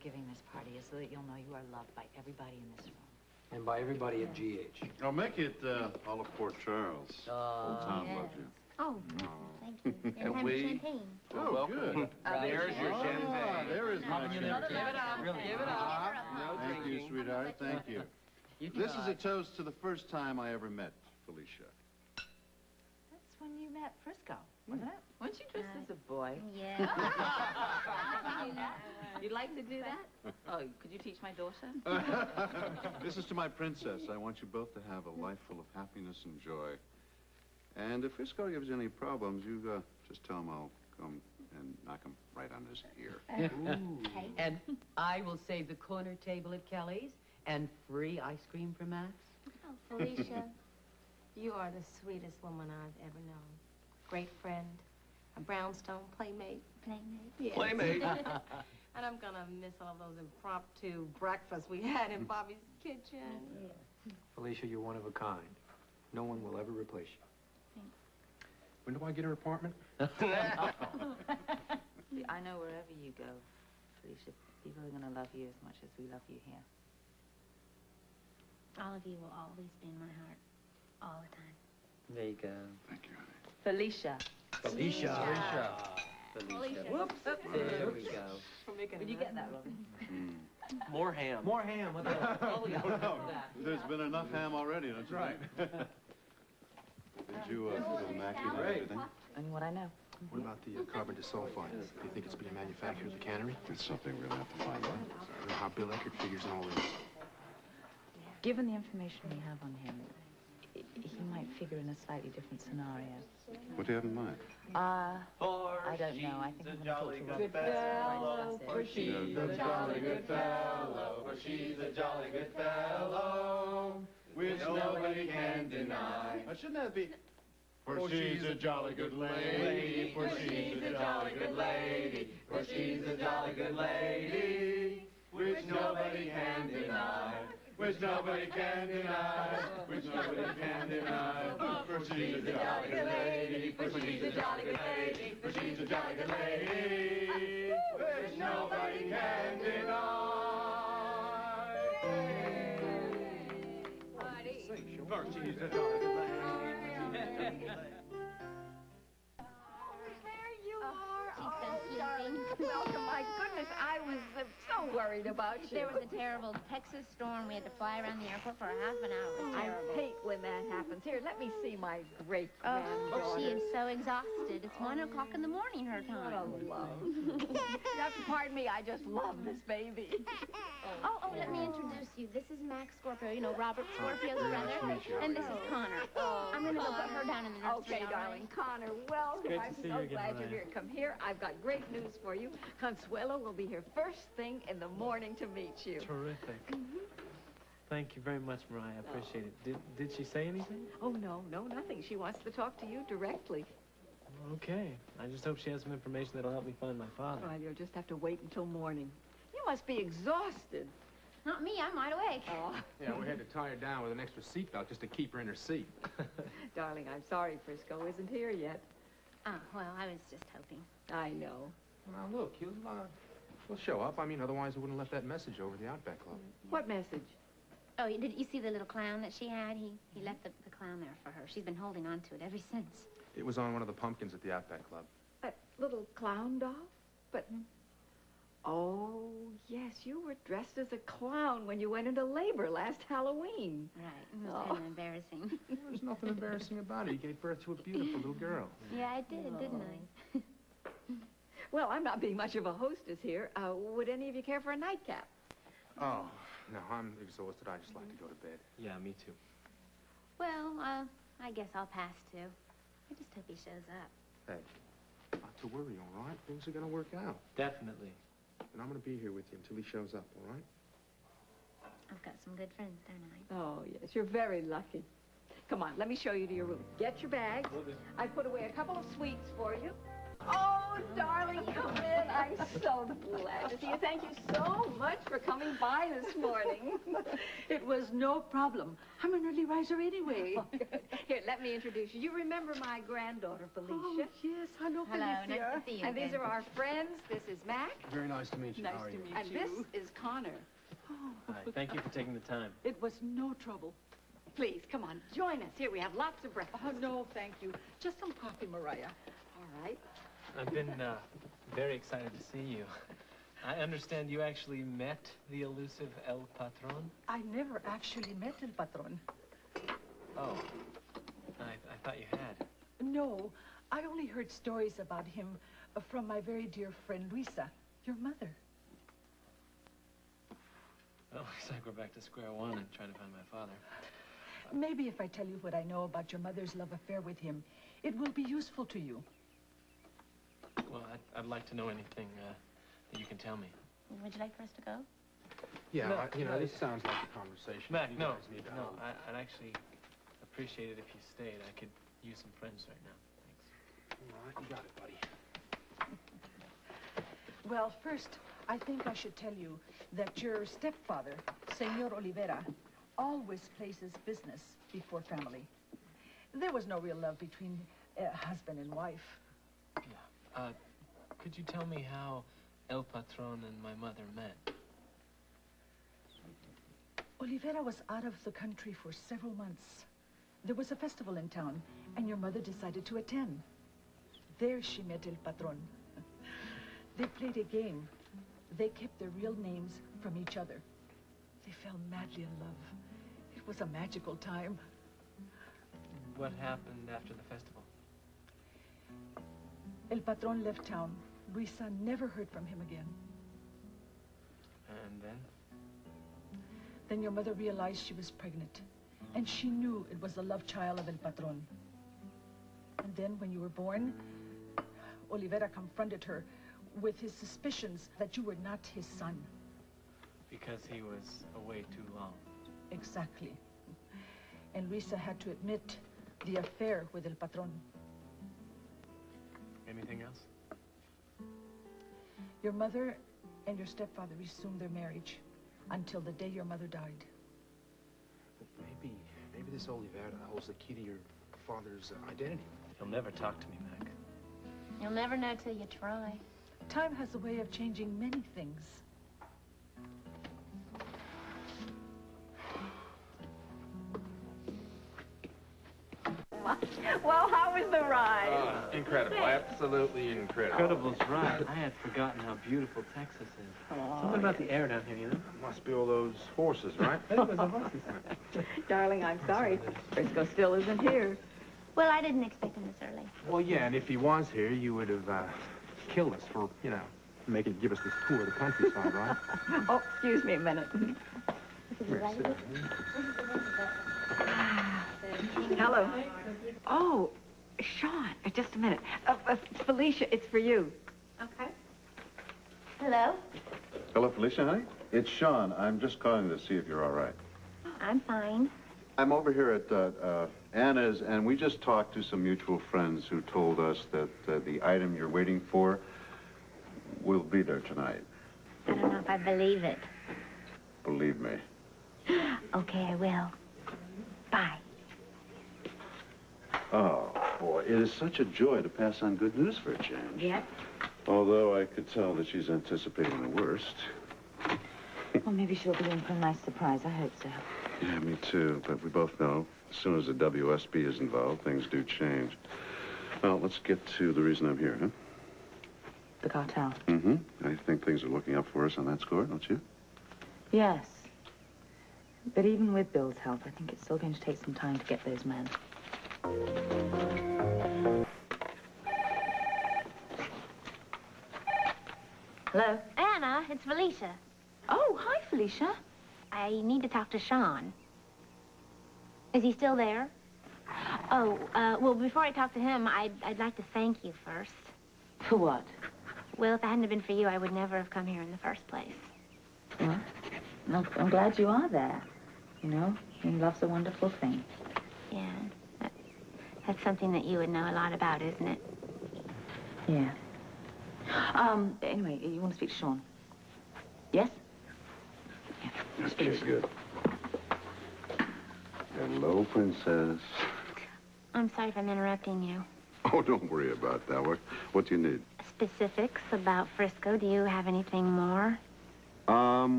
Giving this party is so that you'll know you are loved by everybody in this room. And by everybody at GH. I'll make it all of Port Charles. Old Tom loves you. Oh, thank you. And we... champagne. Oh, good. There's your champagne. There is my champagne. Give it up. Give it up. No Thank you, sweetheart. Thank you. This is a toast to the first time I ever met Felicia. That's when you met Frisco, wasn't it? Weren't you dressed as a boy? Yeah. You'd like to do that? Oh, could you teach my daughter? This is to my princess. I want you both to have a life full of happiness and joy. And if Frisco gives you any problems, you just tell him I'll come and knock him right on his ear. And I will save the corner table at Kelly's and free ice cream for Max. Oh, Felicia, you are the sweetest woman I've ever known. Great friend, a brownstone playmate. Playmate? Yes. Playmate. And I'm gonna miss all those impromptu breakfasts we had in Bobby's kitchen. Yeah. Felicia, you're one of a kind. No one will ever replace you. Thanks. When do I get her apartment? See, I know wherever you go, Felicia, people are going to love you as much as we love you here. All of you will always be in my heart, all the time. There you go. Thank you, honey. Felicia. Felicia. Felicia. Whoops. There we go. Did you get that, Robin? More ham. More ham. What the Oh, yeah. No, there's been enough ham already, don't you think? Did you feel immaculate and everything? Only what I know. What about the carbon disulfide? Do you think it's being manufactured at the cannery? It's something we'll have to find out. I know how Bill Eckert figures in all this. Given the information we have on him, he might figure in a slightly different scenario. What do you have in mind? I don't know. I think I'm going to talk to Robert first. For she's a jolly good fellow, for she's a jolly good fellow, which nobody can deny. Shouldn't that be? For she's a jolly good lady, For she's a jolly good lady, for she's a jolly good lady, which nobody can deny. Which nobody can deny, which nobody can deny. For she's a jolly good lady, for she's a jolly good lady, for she's a jolly good lady, which nobody can deny. For she's a jolly good lady. Welcome, my goodness, I was so worried about you. There was a terrible Texas storm. We had to fly around the airport for half an hour. It was I terrible. hate when that happens. Here, let me see my great Oh, granddaughter. she is so exhausted. It's 1 o'clock in the morning, her What time. a love. Pardon me, I just love this baby. Oh, let me introduce you. This is Max Scorpio, you know, Robert Scorpio's brother. And this is Connor. I'm going to go put her down in the nursery. Okay, all darling. right? Connor, welcome. great to I'm see so you again, glad you're Mariah. here. Come here. I've got great news for you. Consuelo will be here first thing in the morning to meet you. Terrific. Thank you very much, Mariah. I appreciate it. Did she say anything? Oh, no, nothing. She wants to talk to you directly. Okay. I just hope she has some information that'll help me find my father. Well, you'll just have to wait until morning. You must be exhausted. Not me, I'm wide awake. Oh, Yeah, we had to tie her down with an extra seatbelt just to keep her in her seat. darling, I'm sorry Frisco isn't here yet. Oh, well, I was just hoping. I know. Now, look, he'll show up. I mean, otherwise he wouldn't have left that message over the Outback Club. What message? Oh, did you see the little clown that she had? He left the clown there for her. She's been holding on to it ever since. It was on one of the pumpkins at the Outback Club. A little clown doll? But, oh, yes, you were dressed as a clown when you went into labor last Halloween. Right. It was Oh. kind of embarrassing. There's nothing embarrassing about it. You gave birth to a beautiful little girl. Yeah, I did, didn't I? Well, I'm not being much of a hostess here. Would any of you care for a nightcap? Oh, no, I'm exhausted. I just like to go to bed. Yeah, me too. Well, I guess I'll pass, too. I just hope he shows up. Hey, not to worry, all right? Things are going to work out. Definitely. And I'm going to be here with you until he shows up, all right? I've got some good friends, don't I? Oh, yes, you're very lucky. Come on, let me show you to your room. Get your bag. I put away a couple of sweets for you. Oh, Oh, darling, come in. I'm so glad to see you. Thank you so much for coming by this morning. It was no problem. I'm an early riser anyway. Oh, good. Here, let me introduce you. You remember my granddaughter, Felicia? Oh, yes, hello, Hello, Felicia. nice to see you And these again. are our friends. This is Mac. Very nice to meet you. Nice How are to you? meet And you. this is Connor. Hi, thank you for taking the time. It was no trouble. Please, come on, join us. Here, we have lots of breakfast. Oh, no, thank you. Just some coffee, Mariah. All right. I've been very excited to see you. I understand you actually met the elusive El Patron? I never actually met El Patron. Oh, I thought you had. No, I only heard stories about him from my very dear friend Luisa, your mother. Well, looks like we're back to square one and trying to find my father. Maybe if I tell you what I know about your mother's love affair with him, it will be useful to you. Well, I'd like to know anything that you can tell me. Would you like for us to go? Yeah, No, no, no. this sounds like a conversation. Mac, you no, guys need to no, hold. I'd actually appreciate it if you stayed. I could use some friends right now. Thanks. All right, you got it, buddy. Well, first, I think I should tell you that your stepfather, Senor Oliveira, always places business before family. There was no real love between husband and wife. Yeah. Could you tell me how El Patron and my mother met? Oliveira was out of the country for several months. There was a festival in town, and your mother decided to attend. There she met El Patron. They played a game. They kept their real names from each other. They fell madly in love. It was a magical time. What happened after the festival? El Patron left town. Luisa never heard from him again. And then? Then your mother realized she was pregnant, and she knew it was the love child of El Patron. And then when you were born, Oliveira confronted her with his suspicions that you were not his son. Because he was away too long. Exactly. And Luisa had to admit the affair with El Patron. Anything else? Your mother and your stepfather resumed their marriage until the day your mother died. Maybe this Oliveira holds the key to your father's identity. He'll never talk to me, Mac. You'll never know till you try. Time has a way of changing many things. Well, how was the ride? Incredible, absolutely incredible. Incredible's right. I had forgotten how beautiful Texas is. Something about the air down here, you know? Must be all those horses, right? I think it was the horses. Darling, I'm sorry. Frisco still isn't here. Well, I didn't expect him this early. Well, yeah, and if he was here, you would have killed us for, give us this tour of the countryside, right? Oh, excuse me a minute. Here, sit down. Hello. Oh, Sean, just a minute. Felicia, it's for you. Okay. Hello? Hello, Felicia, honey. It's Sean. I'm just calling to see if you're all right. I'm fine. I'm over here at Anna's, and we just talked to some mutual friends who told us that the item you're waiting for will be there tonight. I don't know if I believe it. Believe me. Okay, I will. Bye. Oh, boy, it is such a joy to pass on good news for a change. Yep. Although I could tell that she's anticipating the worst. Well, maybe she'll be in for a nice surprise. I hope so. Yeah, me too. But we both know as soon as the WSB is involved, things do change. Well, let's get to the reason I'm here, huh? The cartel. Mm-hmm. I think things are looking up for us on that score, don't you? Yes. But even with Bill's help, I think it's still going to take some time to get those men. Hello? Anna, it's Felicia. Oh, hi, Felicia. I need to talk to Sean. Is he still there? Oh, well, before I talk to him, I'd like to thank you first. For what? Well, if it hadn't been for you, I would never have come here in the first place. Well, I'm glad you are there. You know, being love's a wonderful thing. Yeah, that's something that you would know a lot about, isn't it? Yeah. Anyway, you want to speak to Sean? Yes? Yeah. Okay, good. Hello, Princess. I'm sorry if I'm interrupting you. Oh, don't worry about that. What do you need? Specifics about Frisco. Do you have anything more?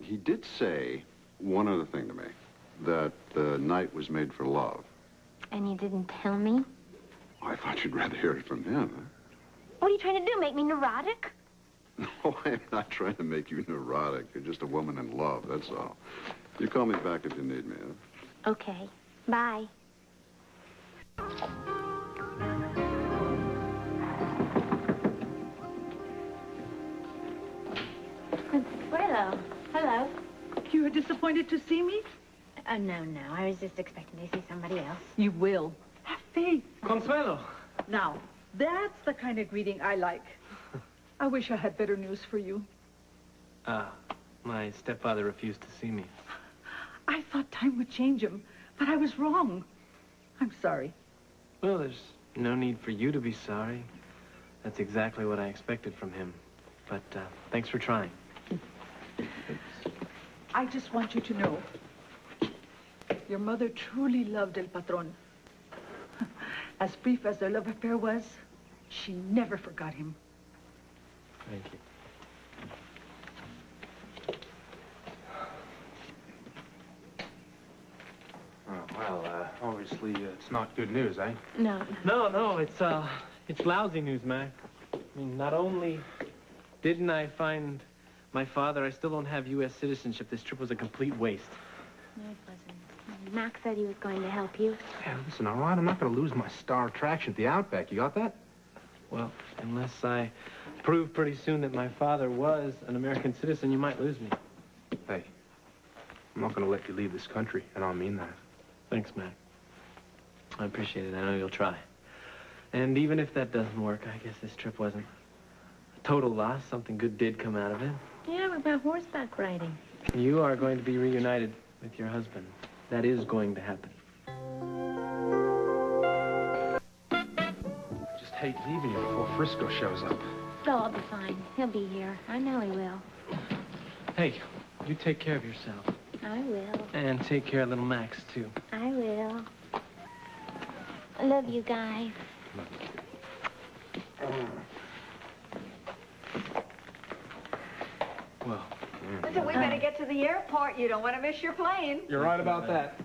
He did say one other thing to me, that the night was made for love. And you didn't tell me? I thought you'd rather hear it from him. What are you trying to do, make me neurotic? No, I'm not trying to make you neurotic. You're just a woman in love, that's all. You call me back if you need me, huh? Okay. Bye. Consuelo. Hello. You were disappointed to see me? No. I was just expecting to see somebody else. You will. Have faith. Consuelo! Now, that's the kind of greeting I like. I wish I had better news for you. My stepfather refused to see me. I thought time would change him, but I was wrong. I'm sorry. Well, there's no need for you to be sorry. That's exactly what I expected from him. But, thanks for trying. I just want you to know, your mother truly loved El Patron. As brief as their love affair was, she never forgot him. Thank you. Obviously, it's not good news, eh? No. No, it's lousy news, Mac. I mean, not only didn't I find my father, I still don't have U.S. citizenship. This trip was a complete waste. No, it wasn't. Mac said he was going to help you. Yeah, listen, all right, I'm not going to lose my star attraction at the Outback. You got that? Well, unless I prove pretty soon that my father was an American citizen, you might lose me. Hey, I'm not going to let you leave this country, and I mean that. Thanks, Mac. I appreciate it. I know you'll try. And even if that doesn't work, I guess this trip wasn't a total loss. Something good did come out of it. Yeah, what about horseback riding? You are going to be reunited with your husband. That is going to happen. Just hate leaving you before Frisco shows up. Oh, I'll be fine. He'll be here. I know he will. Hey, you take care of yourself. I will. And take care of little Max, too. I will. I love you guys. Well, Listen, we better get to the airport. You don't want to miss your plane. You're right about that.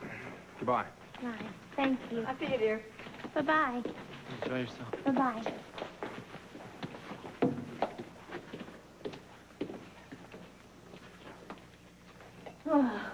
Goodbye. Bye. Thank you. I'll see you, dear. Bye-bye. enjoy yourself. Bye-bye. Oh.